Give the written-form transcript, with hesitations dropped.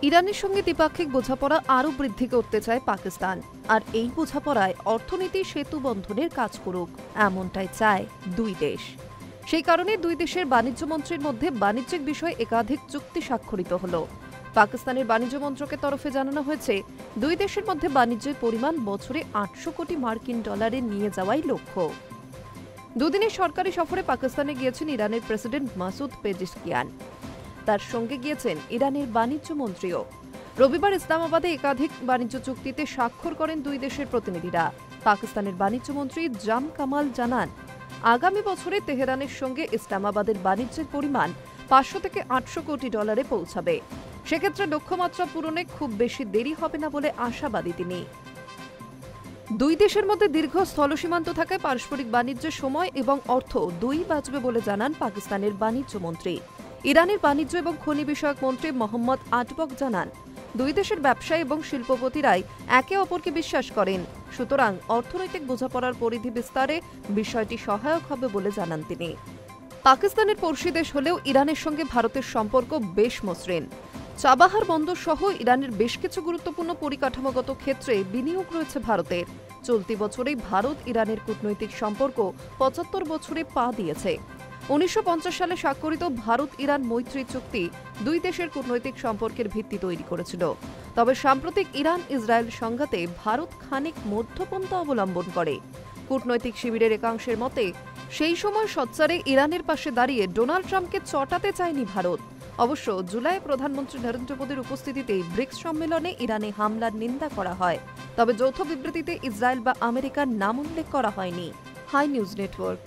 ইরানের সঙ্গে দ্বিপাক্ষিক বোঝাপড়া আরও বৃদ্ধি করতে চায় পাকিস্তান, আর এই বোঝাপড়ায় অর্থনীতি সেতু বন্ধনের কাজ করুক এমনটাই চায় দুই দেশ। সেই কারণে দুই দেশের বাণিজ্য মন্ত্রীর মধ্যে বাণিজ্যিক বিষয়ে একাধিক চুক্তি স্বাক্ষরিত হল। পাকিস্তানের বাণিজ্য মন্ত্রকের তরফে জানানো হয়েছে, দুই দেশের মধ্যে বাণিজ্যের পরিমাণ বছরে ৮০০ কোটি মার্কিন ডলারে নিয়ে যাওয়াই লক্ষ্য। দুদিনের সরকারি সফরে পাকিস্তানে গিয়েছেন ইরানের প্রেসিডেন্ট মাসুদ পেজিশকিয়ান। তার সঙ্গে গিয়েছেন ইরানের বাণিজ্য মন্ত্রীও। রবিবার ইসলামাবাদে একাধিক বাণিজ্য চুক্তিতে স্বাক্ষর করেন দুই দেশের প্রতিনিধিরা। পাকিস্তানের বাণিজ্য মন্ত্রী জাম কামাল জানান, আগামী বছরে তেহরানের সঙ্গে ইসলামাবাদের বাণিজ্যের পরিমাণ ৫০০ থেকে ৮০০ কোটি ডলারে পৌঁছাবে। সেক্ষেত্রে লক্ষ্যমাত্রা পূরণে খুব বেশি দেরি হবে না বলে আশাবাদী তিনি। দুই দেশের মধ্যে দীর্ঘ স্থলসীমান্ত থাকায় পারস্পরিক বাণিজ্যের সময় এবং অর্থ দুই বাঁচবে বলে জানান পাকিস্তানের বাণিজ্য মন্ত্রী। ইরানের বাণিজ্য এবং খনি বিষয়ক মন্ত্রী মোহাম্মদ আটবক জানান, দুই দেশের ব্যবসায়ী এবং শিল্পপতিরাই একে অপরকে বিশ্বাস করেন, সুতরাং অর্থনৈতিক বোঝাপড়ার পরিধি বিস্তারে বিষয়টি সহায়ক হবে বলে জানান তিনি। পাকিস্তানের পড়শি দেশ হলেও ইরানের সঙ্গে ভারতের সম্পর্ক বেশ মসৃণ। চাবাহার বন্দর সহ ইরানের বেশ কিছু গুরুত্বপূর্ণ পরিকাঠামোগত ক্ষেত্রে বিনিয়োগ রয়েছে ভারতের। চলতি বছরেই ভারত ইরানের কূটনৈতিক সম্পর্ক ৭৫ বছরে পা দিয়েছে। ১৯৫০ সালে স্বাক্ষরিত ভারত ইরান মৈত্রী চুক্তি দুই দেশের কূটনৈতিক সম্পর্কের ভিত্তি তৈরি করেছিল। তবে সাম্প্রতিক ইরান ইসরায়েল সংঘাতে ভারত খানিক মধ্যপন্থা অবলম্বন করে। কূটনৈতিক শিবিরের একাংশের মতে, সেই সময় সোচ্চারে ইরানের পাশে দাঁড়িয়ে ডোনাল্ড ট্রাম্পকে চটাতে চায়নি ভারত। অবশ্য জুলাইয়ে প্রধানমন্ত্রী নরেন্দ্র মোদীর উপস্থিতিতে ব্রিক্স সম্মেলনে ইরানে হামলার নিন্দা করা হয়। তবে যৌথ বিবৃতিতে ইসরায়েল বা আমেরিকার নাম উল্লেখ করা হয়নি। Hi news network.